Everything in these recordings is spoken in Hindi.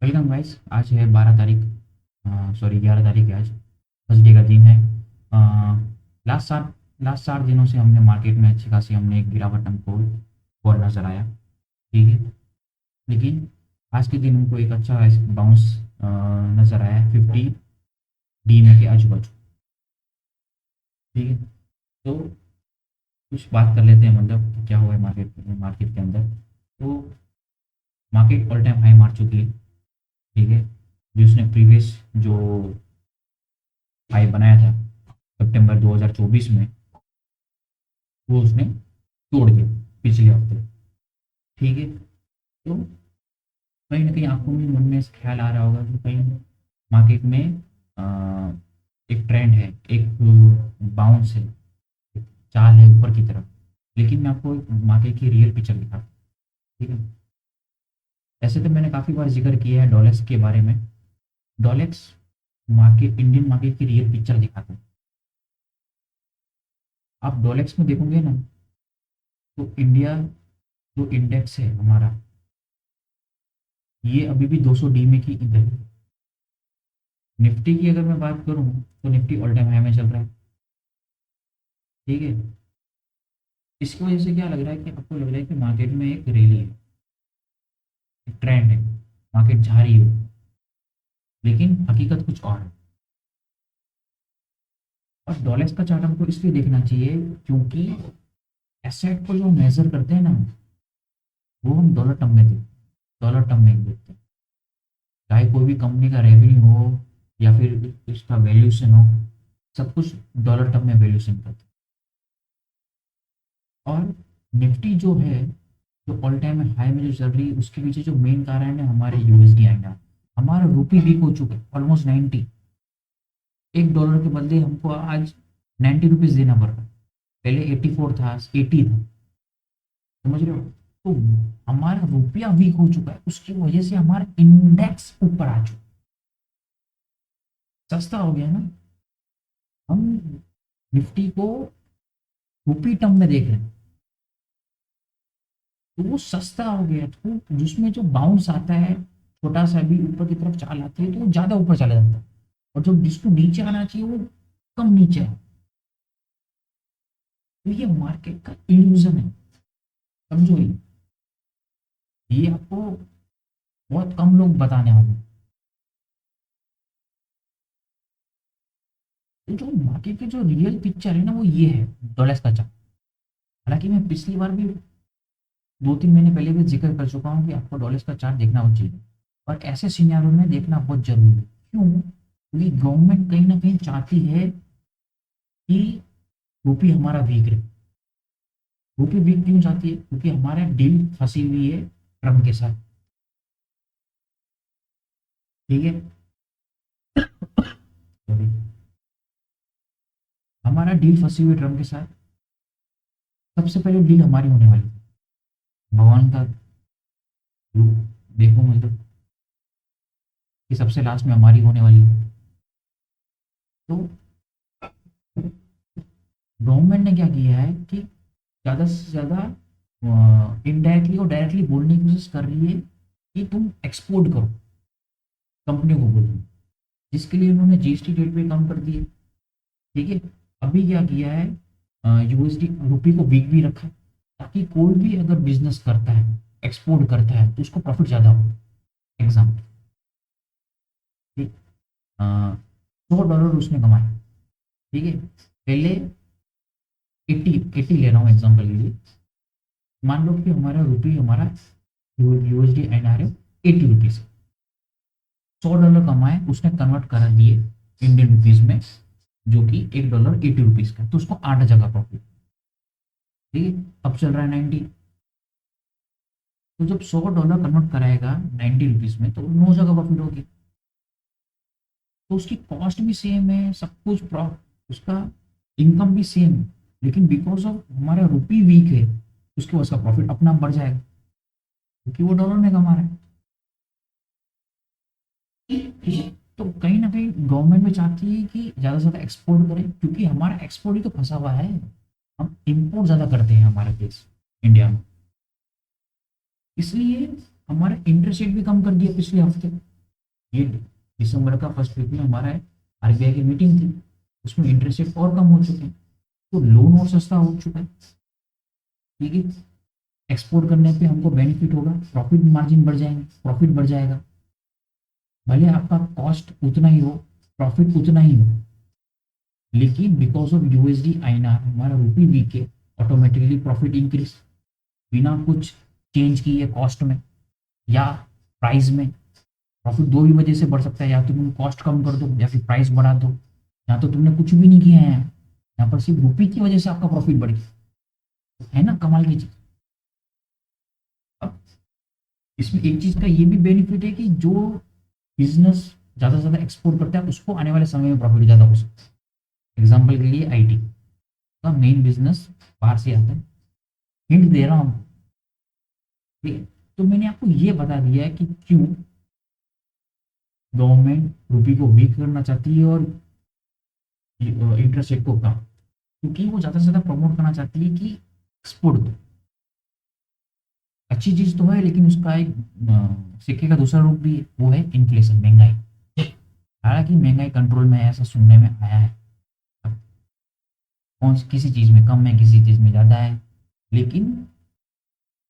Welcome guys. आज है 12 तारीख, सॉरी 11 तारीख है आज। थर्सडे का दिन है। लास्ट सात लास्ट 4 दिनों से हमने मार्केट में अच्छी खासी हमने एक गिरावट हमको और नज़र आया। ठीक है, लेकिन आज के दिन हमको एक अच्छा बाउंस नज़र आया 50 डी में के आजू बाजू। ठीक है, तो कुछ बात कर लेते हैं, मतलब कि क्या हुआ है मार्केट के अंदर। तो मार्केट ऑल टाइम हाई मार चुकी है। ठीक है, जो उसने प्रीवियस जो हाई बनाया था सितंबर 2024 में, वो उसने तोड़ दिया पिछले हफ्ते। ठीक है, तो कहीं ना कहीं आपको भी मन में ऐसा ख्याल आ रहा होगा कि कहीं मार्केट में आ, एक ट्रेंड है, एक बाउंस है, एक चाल है ऊपर की तरफ। लेकिन मैं आपको एक मार्केट की रियल पिक्चर दिखाता हूँ। ठीक है, ऐसे तो मैंने काफ़ी बार जिक्र किया है डॉलेक्स के बारे में। डॉलेक्स मार्केट, इंडियन मार्केट की रियल पिक्चर दिखाता है। आप डॉलेक्स में देखोगे ना, तो इंडिया जो इंडेक्स है हमारा, ये अभी भी 200 डी में की इधर है। निफ्टी की अगर मैं बात करूं तो निफ्टी ऑल टाइम हाई में चल रहा है। ठीक है, इसकी वजह से क्या लग रहा है कि आपको लग रहा है कि मार्केट में एक रैली है, एक ट्रेंड है, मार्केट जा रही है। लेकिन हकीकत कुछ और है। और डॉलर्स का चार्ट हमको इसलिए देखना चाहिए क्योंकि एसेट को जो मेजर करते हैं ना, वो हम डॉलर टर्म में देखते हैं, डॉलर टर्म में देखते हैं। चाहे कोई भी कंपनी का रेवेन्यू हो या फिर इसका वैल्यूशन हो, सब कुछ डॉलर टर्म में वैल्यूशन करते हैं। और निफ्टी जो है, जो ऑल टाइम हाई में जो चल रही है, उसके पीछे जो मेन कारण है हमारे यूएसडी आईएनआर। हमारा रुपी वीक हो चुका है ऑलमोस्ट 90। $1 के बदले हमको आज 90 रुपीज देना पड़ रहा है। पहले 84 था, 80 था। समझ रहे हो? तो हमारा रुपया वीक हो चुका है, उसकी वजह से हमारा इंडेक्स ऊपर आ चुका है। सस्ता हो गया ना। हम निफ्टी को रुपी टर्म में देख रहे हैं, तो वो सस्ता हो गया। तो जिसमें जो बाउंस आता है, छोटा सा भी ऊपर की तरफ चाल आती है, तो वो ज्यादा ऊपर चला जाता है। और जो जिसको नीचे आना चाहिए वो कम नीचे है। तो ये मार्केट का इल्यूजन है, समझो। ये आपको बहुत कम लोग बताने वाले हैं। तो जो मार्केट की जो रियल पिक्चर है ना, वो ये है डॉलर्स का चार्ट। हालांकि मैं पिछली बार भी 2-3 महीने पहले भी जिक्र कर चुका हूँ कि आपको डॉलर्स का चार्ट देखना हो चाहिए। और ऐसे सिनेरियो में देखना बहुत जरूरी है। क्यों? क्योंकि गवर्नमेंट कहीं ना कहीं चाहती है कि रुपी हमारा वीक रहे। रुपी वीक क्यों चाहती है? क्योंकि हमारा डील फंसी हुई है ट्रम्प के साथ। ठीक है, Sorry। हमारा डील फंसी हुई है ट्रम्प के साथ। सबसे पहले डील हमारी होने वाली है। भगवान का रूप देखो, मतलब कि सबसे लास्ट में हमारी होने वाली है। तो गवर्नमेंट ने क्या किया है कि ज़्यादा से ज़्यादा इनडायरेक्टली और डायरेक्टली बोलने की कोशिश कर रही है कि तुम एक्सपोर्ट करो, कंपनी को बोल रही है। जिसके लिए उन्होंने जीएसटी रेट पे कम कर दिए। ठीक है, अभी क्या किया है, यूएसडी रुपी को वीक भी रखा है, ताकि कोई भी अगर बिजनेस करता है, एक्सपोर्ट करता है, तो उसको प्रॉफिट ज़्यादा हो। एग्जाम्पल, ठीक, $100 उसने कमाया। ठीक है, पहले 80 ले रहा हूँ एग्जाम्पल के लिए। मान लो कि हमारा रुपी, हमारा यूएसडी एन आर है 80 रुपीज। $100 कमाए, उसने कन्वर्ट करा दिए इंडियन रुपीज में, जो कि $1 80 रुपीज का, तो उसको 8 जगह प्रॉफिट। ठीक है, अब चल रहा है 90। तो जब $100 कन्वर्ट कराएगा 90 रुपीज में, तो 9 जगह प्रॉफिट होगी। तो उसकी कॉस्ट भी सेम है, सब कुछ उसका इनकम भी सेम है। लेकिन बिकॉज ऑफ हमारा रुपी वीक है, उसके उसका प्रॉफिट अपना बढ़ जाएगा, क्योंकि वो डॉलर में कमा रहा है। ठीक है, तो कहीं ना कहीं गवर्नमेंट भी चाहती है कि ज़्यादा से ज़्यादा एक्सपोर्ट करें, क्योंकि हमारा एक्सपोर्ट ही तो फंसा हुआ है। हम इंपोर्ट ज़्यादा करते हैं हमारा देश, इंडिया में। इसलिए हमारा इंटरेस्ट रेट भी कम कर दिया पिछले हफ्ते। ये दिसंबर का फर्स्ट वीक में हमारा आरबीआई की मीटिंग थी, उसमें इंटरेस्ट रेट और कम हो चुके हैं, तो लोन और सस्ता हो चुका है। ठीक है, एक्सपोर्ट करने पे हमको बेनिफिट होगा, प्रॉफिट मार्जिन बढ़ जाएंगे, प्रॉफिट बढ़ जाएगा, भले आपका कॉस्ट उतना ही हो, प्रॉफिट उतना ही हो, लेकिन बिकॉज ऑफ यूएसडी आईएनआर हमारा रुपी वीक है, ऑटोमेटिकली प्रॉफिट इंक्रीज, बिना कुछ चेंज किए कॉस्ट में या प्राइस में। प्रॉफिट दो ही वजह से बढ़ सकता है, या तो तुम कॉस्ट कम कर दो या फिर प्राइस बढ़ा दो, या तो तुमने कुछ भी नहीं किया है, यहाँ पर सिर्फ रुपी की वजह से आपका प्रॉफिट बढ़ गया, है ना कमाल की चीज। अब इसमें एक चीज का ये भी बेनिफिट है कि जो बिजनेस ज्यादा से ज्यादा एक्सपोर्ट करता है उसको आने वाले समय में प्रॉफिट ज्यादा हो सकता है। एग्जाम्पल के लिए आईटी का मेन बिजनेस बाहर से आता है, हिंट दे रहा हूँ, ठीक है। तो मैंने आपको ये बता दिया है कि क्यों गवर्नमेंट रुपी को वीक करना चाहती है और इंटरेस्ट रेट को कम, क्योंकि वो ज़्यादा से ज़्यादा प्रमोट करना चाहती है कि एक्सपोर्ट दो। अच्छी चीज़ तो है, लेकिन उसका एक सिक्के का दूसरा रूप भी है, वो है इन्फ्लेशन, महंगाई। हालांकि महंगाई कंट्रोल में है ऐसा सुनने में आया है, अब कौन किसी चीज़ में कम है, किसी चीज़ में ज़्यादा है, लेकिन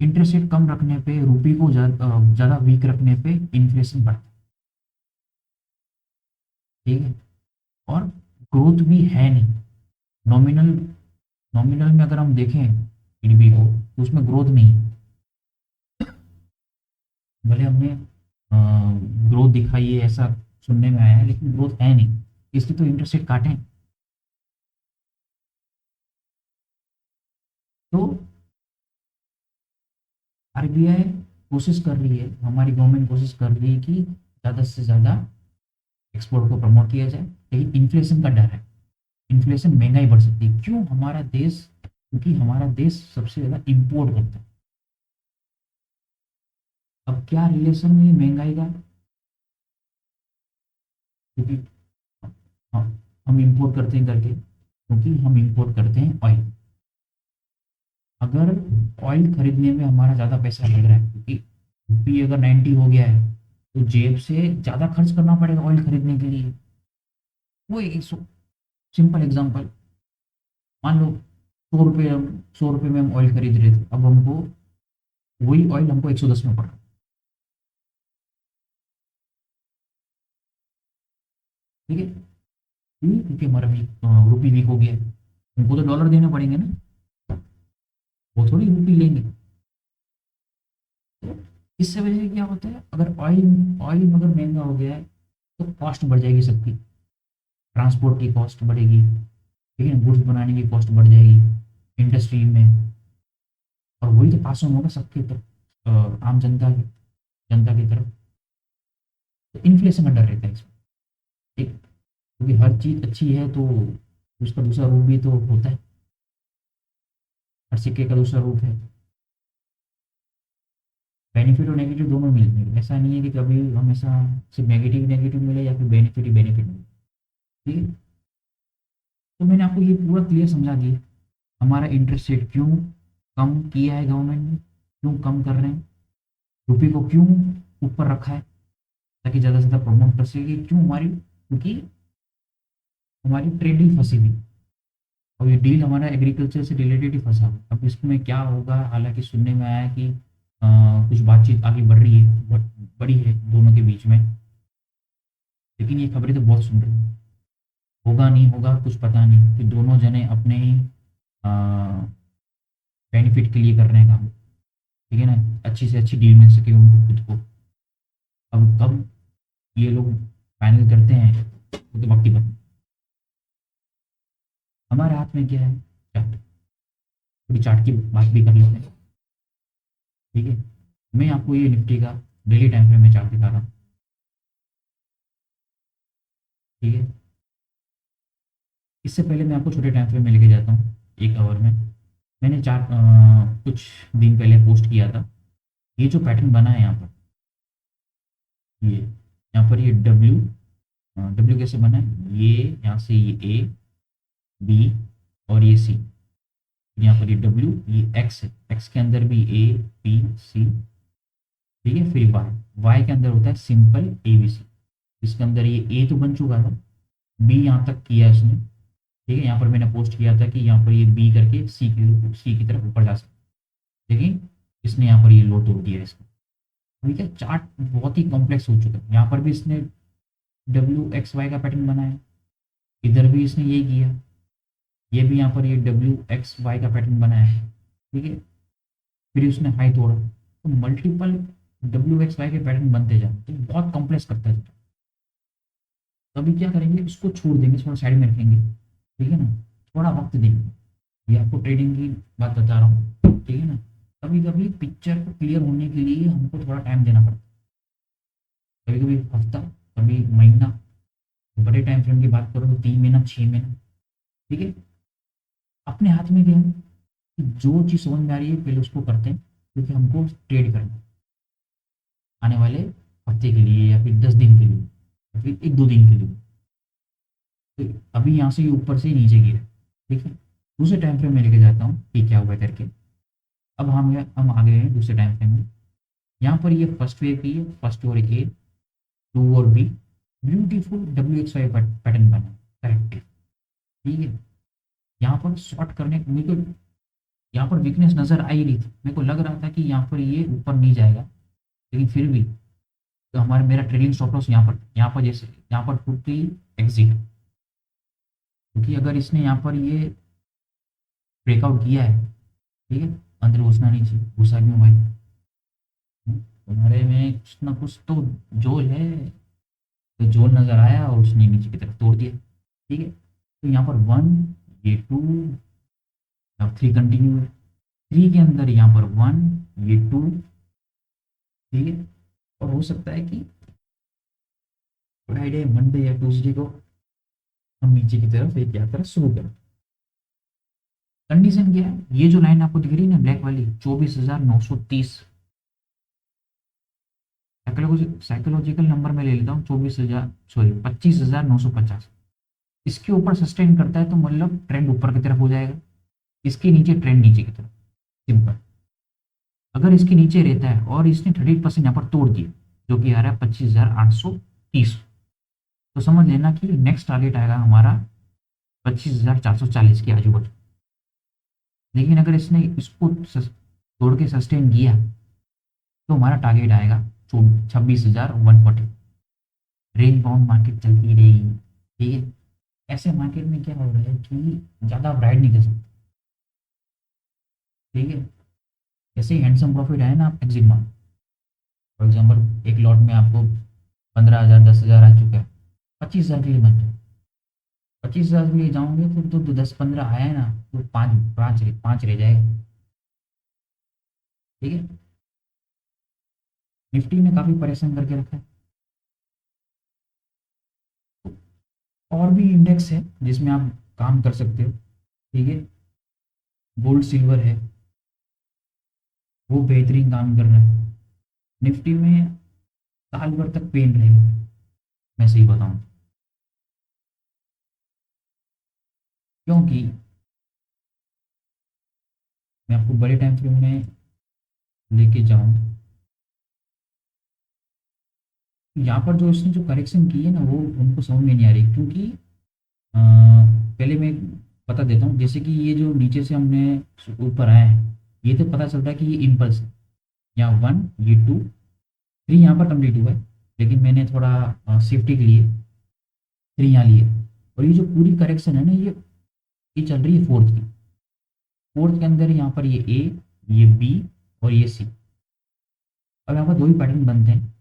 इंटरेस्ट रेट कम रखने पे, रुपी को ज़्यादा वीक रखने पे इन्फ्लेशन बढ़ता है। ठीक है, और ग्रोथ भी है नहीं, नॉमिनल नॉमिनल में अगर हम देखें जीडीपी को तो उसमें ग्रोथ नहीं है, भले हमने ग्रोथ दिखाई है ऐसा सुनने में आया है, लेकिन ग्रोथ है नहीं, इसलिए तो इंटरेस्ट रेट काटें। तो आरबीआई कोशिश कर रही है, हमारी गवर्नमेंट कोशिश कर रही है कि ज़्यादा से ज़्यादा एक्सपोर्ट को प्रमोट किया जाए, लेकिन इन्फ्लेशन का डर है, इन्फ्लेशन महंगाई बढ़ सकती है। क्यों हमारा देश, क्योंकि हमारा देश सबसे ज़्यादा इम्पोर्ट करता है। अब क्या रिलेशन है महंगाई का, क्योंकि हम इंपोर्ट करते हैं करके, क्योंकि हम इंपोर्ट करते हैं ऑयल। अगर ऑयल खरीदने में हमारा ज़्यादा पैसा लग रहा है, क्योंकि रुपी अगर 90 हो गया है, तो जेब से ज़्यादा खर्च करना पड़ेगा ऑयल खरीदने के लिए। वो एक सिंपल एग्जांपल, मान लो 100 रुपये, 100 रुपये में हम ऑयल खरीद रहे थे, अब हमको वही ऑयल हमको 110 में पड़ रहा है। ठीक है, क्योंकि हमारा भी रुपी वीक हो गया है, उनको तो डॉलर देने पड़ेंगे ना, वो थोड़ी रुपी लेंगे। तो इससे वजह से क्या होता है, अगर ऑयल ऑयल अगर महंगा हो गया है तो कॉस्ट बढ़ जाएगी सबकी, ट्रांसपोर्ट की कॉस्ट बढ़ेगी, ठीक है, गुड्स बनाने की कॉस्ट बढ़ जाएगी इंडस्ट्री में, और वही तो पास ऑन होगा सबके तरफ, आम जनता की तरफ। तो इन्फ्लेशन का डर रहता है इसमें, ठीक, क्योंकि हर चीज़ अच्छी है तो उसका दूसरा रूप भी तो होता है, हर सिक्के का दूसरा रूप है, बेनिफिट और नेगेटिव दोनों मिलते हैं, ऐसा नहीं है कि कभी हमेशा सिर्फ नेगेटिव नेगेटिव मिले या फिर बेनिफिट ही बेनिफिट मिले। ठीक है, तो मैंने आपको ये पूरा क्लियर समझा दिया हमारा इंटरेस्ट रेट क्यों कम किया है गवर्नमेंट ने, क्यों कम कर रहे हैं, रुपये को क्यों ऊपर रखा है ताकि ज़्यादा से ज़्यादा प्रमोट कर सके, क्यों हमारी, क्योंकि हमारी ट्रेड डील फंसी हुई, और ये डील हमारा एग्रीकल्चर से रिलेटेड ही फंसा हुआ। अब इसमें क्या होगा, हालांकि सुनने में आया कि कुछ बातचीत आगे बढ़ रही है, बड़ी है दोनों के बीच में, लेकिन ये खबरें तो बहुत सुन रही हैं, होगा नहीं होगा कुछ पता नहीं, कि दोनों जने अपने ही बेनिफिट के लिए कर रहे हैं काम, ठीक है ना, अच्छी से अच्छी डील मिल सके उनको खुद को। अब कब ये लोग फाइनल करते हैं वो तो वक्त ही बता, हमारे हाथ में क्या है, चार्ट, थोड़ी चार्ट की बात भी कर लेते हैं। ठीक है, मैं आपको ये निफ्टी का डेली टाइम फ्रेम में चार्ट दिखा रहा हूँ। ठीक है, इससे पहले मैं आपको छोटे टाइम फ्रेम में लेके जाता हूँ, 1 आवर में। मैंने चार्ट कुछ दिन पहले पोस्ट किया था, ये जो पैटर्न बना है यहाँ पर, ये यहाँ पर ये डब्ल्यू, डब्ल्यू कैसे बना है, ये यहाँ से ये ए बी और ये सी, यहाँ पर ये डब्ल्यू, ये एक्स है, एक्स के अंदर भी ए बी सी, ठीक है, फिर वाई, वाई के अंदर होता है सिंपल ए बी सी। इसके अंदर ये ए तो बन चुका था, बी यहाँ तक किया इसने, ठीक है। यहाँ पर मैंने पोस्ट किया था कि यहाँ पर ये बी करके सी की तरफ ऊपर जा सकता है, लेकिन इसने यहाँ पर ये लो तोड़ दिया इसको। अभी क्या चार्ट बहुत ही कॉम्प्लेक्स हो चुका है। यहाँ पर भी इसने WXY का पैटर्न बनाया, इधर भी इसने यही किया, ये भी यहाँ पर ये WXY का पैटर्न बनाया, ठीक है। फिर उसने हाई तोड़ा, तो मल्टीपल WXY के पैटर्न बनते जाए तो बहुत कॉम्प्लेक्स करता है। तो अभी क्या करेंगे, इसको छोड़ देंगे, थोड़ा साइड में रखेंगे, ठीक है ना, थोड़ा वक्त देंगे। ये आपको ट्रेडिंग की बात बता रहा हूँ, ठीक है ना। कभी कभी पिक्चर को क्लियर होने के लिए हमको थोड़ा टाइम देना पड़ता है, कभी कभी हफ्ता, कभी महीना, बड़े टाइम फ्रेम की बात करो तो 3 महीना, 6 महीना, ठीक है। अपने हाथ में क्या है कि जो चीज़ समझ में आ रही है पहले उसको करते हैं, क्योंकि हमको ट्रेड करना है आने वाले हफ्ते के लिए या फिर 10 दिन के लिए या फिर 1-2 दिन के लिए। तो अभी यहाँ से ये ऊपर से नीचे गिरा, ठीक है। दूसरे टाइम फ्रेम में लेके जाता हूँ कि क्या हुआ करके। अब हम आ गए हैं दूसरे टाइम फ्रेम में। यहाँ पर ये फर्स्ट वेव की है, फर्स्ट और ए, 2 और बी, ब्यूटीफुल WXY पैटर्न बना, करेक्ट, ठीक है। यहाँ पर शॉर्ट करने मेरे को यहाँ पर वीकनेस नजर आ ही रही थी, मेरे को लग रहा था कि यहाँ पर ये ऊपर नहीं जाएगा, लेकिन फिर भी तो हमारे मेरा ट्रेडिंग स्टॉप लॉस यहाँ पर जैसे यहाँ पर टूटी एग्जिट, क्योंकि अगर इसने यहाँ पर ये ब्रेकआउट किया है, ठीक है, अंदर घुसना नहीं चाहिए, घुसा क्यों भाई, तुम्हारे में कुछ ना कुछ तो जोल है। तो जोल नजर आया और उसने नीचे की तरफ तोड़ दिया, ठीक है। तो यहाँ पर 1, ये 2, अब 3 कंटिन्यू है, 3 के अंदर यहाँ पर 1, ये 2, ठीक है। और हो सकता है कि फ्राइडे, मंडे या ट्यूसडे को हम नीचे की तरफ एक यात्रा शुरू करें। कंडीशन क्या है, ये जो लाइन आपको दिख रही है ना ब्लैक वाली, 24,930, साइकोलॉजिकल नंबर में ले लेता हूँ, 25,950। इसके ऊपर सस्टेन करता है तो मतलब ट्रेंड ऊपर की तरफ हो जाएगा, इसके नीचे ट्रेंड नीचे की तरफ, सिंपल। अगर इसके नीचे रहता है और इसने 30% यहाँ पर तोड़ दिया, जो कि आ रहा है 25,830, तो समझ लेना कि नेक्स्ट टारगेट आएगा हमारा 25,440 के आजू बाजू। लेकिन अगर इसने इसको तोड़ के सस्टेन किया तो हमारा टारगेट आएगा 26,140। रेंज बाउंड मार्केट चलती रहेगी, ठीक है। ऐसे मार्केट में क्या हो रहा है कि ज़्यादा आप राइड नहीं कर सकते, ठीक है। जैसे ही हैंडसम प्रॉफिट आए ना, आप एग्जिट मारो। फॉर एग्जाम्पल एक लॉट में आपको 15,000, 10,000 आ चुका है, 25,000 के लिए मत जाओ। 25,000 के लिए जाओगे तो 10-15 आया है ना, तो पाँच रह जाएगा, ठीक है। निफ्टी ने काफ़ी परेशान करके रखा है। और भी इंडेक्स है जिसमें आप काम कर सकते हो, ठीक है। गोल्ड सिल्वर है, वो बेहतरीन काम कर रहा है। निफ्टी में साल भर तक पेन रहेगा, मैं सही बताऊं, क्योंकि मैं आपको बड़े टाइम फ्रेम में लेके जाऊं, यहाँ पर जो इसने जो करेक्शन की है ना, वो उनको समझ में नहीं आ रही, क्योंकि पहले मैं बता देता हूँ। जैसे कि ये जो नीचे से हमने ऊपर आए हैं, ये तो पता चलता है कि ये इम्पल्स है, यहाँ 1, ये 2, 3 यहाँ पर कंप्लीट हुआ है, लेकिन मैंने थोड़ा सेफ्टी के लिए 3 यहाँ लिए। और ये जो पूरी करेक्शन है ना, ये चल रही है फोर्थ की। फोर्थ के अंदर यहाँ पर ये बी और ये सी। अब यहाँ पर 2 ही पैटर्न बनते हैं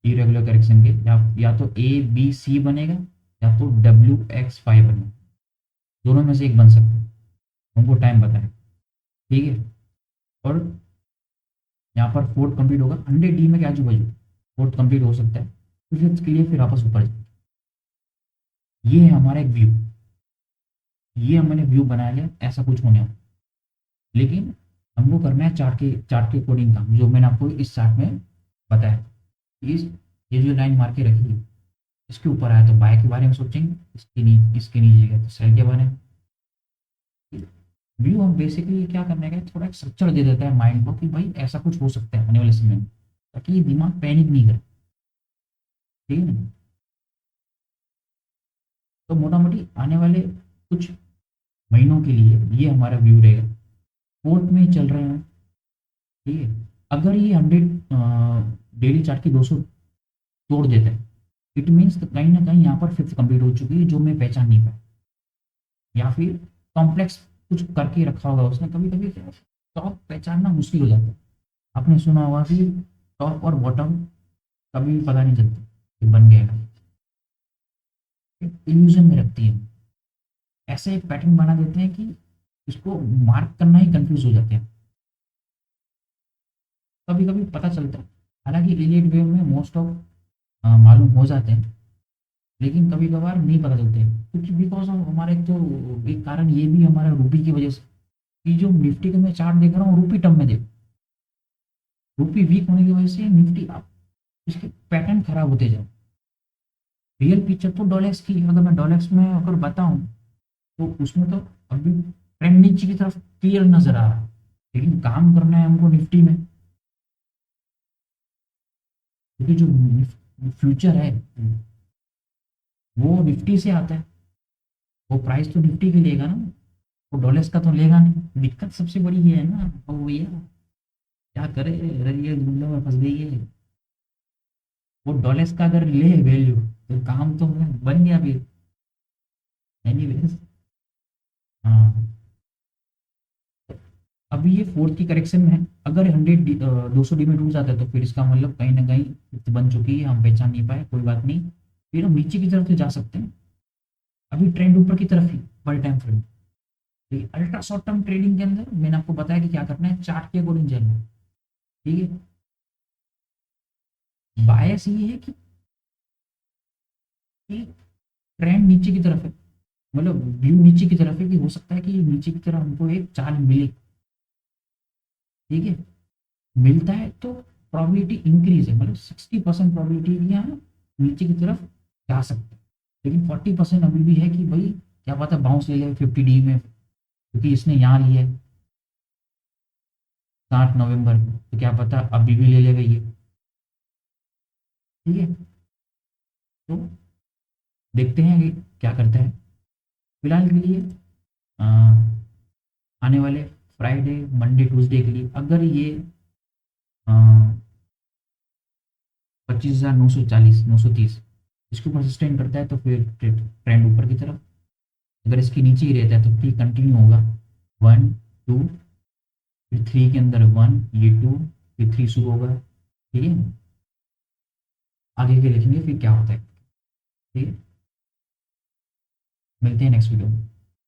इरेगुलर करेक्शन के, या तो ABC बनेगा या तो WXY बनेगा, दोनों में से एक बन सकता है, हमको टाइम बताए, ठीक है। और यहाँ पर फोर्थ कंप्लीट होगा 100D में, क्या आजू बाजू फोर्थ कंप्लीट हो सकता है, तो फिफ्थ के लिए फिर वापस ऊपर जाए। ये है हमारा एक व्यू, ये हमने व्यू बनाया है, ऐसा कुछ होने वाला, लेकिन हमको करना है चार्ट के अकॉर्डिंग काम, जो मैंने आपको इस चार्ट में बताया। इस ये जो लाइन मार के रखी है, इसके ऊपर आया तो बाय के बारे में सोचेंगे, इसके नीचे गया तो सेल के बारे में। व्यू हम बेसिकली क्या करने का, थोड़ा एक स्ट्रक्चर दे देता है माइंड को कि भाई ऐसा कुछ हो सकता है आने वाले समय में, ताकि ये दिमाग पैनिक नहीं करे। ठीक है ना। तो मोटा मोटी आने वाले कुछ महीनों के लिए ये हमारा व्यू रहेगा, फोर्थ में ही चल रहे हैं। ठीक है, अगर ये 100 डेली चार्ट की 200 तोड़ देता है, इट मीन्स कहीं ना कहीं यहाँ पर फिफ्थ कंप्लीट हो चुकी है जो मैं पहचान नहीं पाया, या फिर कॉम्प्लेक्स कुछ करके रखा होगा उसने। कभी कभी टॉप पहचानना मुश्किल हो जाता है। आपने सुना होगा कि टॉप और बॉटम कभी भी पता नहीं चलता कि बन गया, इल्यूजन में रखती है। ऐसे एक पैटर्न बना देते हैं कि इसको मार्क करना ही कंफ्यूज हो जाते हैं। कभी कभी पता चलता है, हालांकि इलीट वेव में मोस्ट ऑफ मालूम हो जाते हैं, लेकिन कभी कभार नहीं पता चलते हैं, क्योंकि बिकॉज ऑफ हमारे तो एक कारण ये भी हमारा रूपी की वजह से, कि जो निफ्टी का मैं चार्ट देख रहा हूँ रूपी टर्म में देख, रूपी वीक होने की वजह से निफ्टी आप इसके पैटर्न खराब होते जाए। रियल पिक्चर तो डॉलेक्स की, अगर मैं डॉलेक्स में अगर बताऊं तो उसमें तो अभी ट्रेंड नीचे की तरफ क्लियर नजर आ रहा है, लेकिन काम करना है हमको निफ्टी में, क्योंकि जो फ्यूचर है वो निफ्टी से आता है, वो प्राइस तो निफ्टी की लेगा ना, वो डॉलर्स का तो लेगा नहीं। दिक्कत सबसे बड़ी ये है ना, ओ भैया क्या करे, अरे ये धुंधले में फंस गई है। वो डॉलर्स का अगर ले वैल्यू तो काम तो बन गया फिर। एनीवेज, हाँ, अभी ये फोर्थ की करेक्शन में है। अगर 200 डी में टूट जाता है तो फिर इसका मतलब कहीं ना कहीं fifth बन चुकी है, हम पहचान नहीं पाए, कोई बात नहीं, फिर हम नीचे की तरफ तो जा सकते हैं। अभी ट्रेंड ऊपर की तरफ ही, बड़े time frame. Ultra short term trading के अंदर मैंने आपको बताया कि क्या करना है, चार्ट के अकॉर्डिंग चलना है। ठीक है, बायस ये है कि ट्रेंड नीचे की तरफ है, मतलब व्यू नीचे की तरफ है, कि हो सकता है कि नीचे की तरफ हमको एक चाल मिले। ठीक है, मिलता है तो प्रोबेबिलिटी इंक्रीज है, मतलब 60% प्रोबेबिलिटी यहाँ नीचे की तरफ जा सकते हैं, लेकिन 40% अभी भी है कि भाई क्या पता बाउंस ले ले 50 डी में, क्योंकि इसने यहाँ लिया है 7 नवंबर को, तो क्या पता अभी भी ले लेगा ये। ठीक है, तो देखते हैं कि क्या करता है। फिलहाल के लिए अ, आने वाले फ्राइडे मंडे ट्यूसडे के लिए अगर ये 25,940 930 इसके ऊपर सस्टेन करता है तो फिर ट्रेंड ऊपर की तरफ। अगर इसके नीचे ही रहता है तो ठीक कंटिन्यू होगा, 1 2, फिर 3 के अंदर 1, ये 2, फिर 3 शुरू होगा। ठीक है, आगे के देखेंगे फिर क्या होता है। ठीक है, मिलते हैं नेक्स्ट वीडियो में।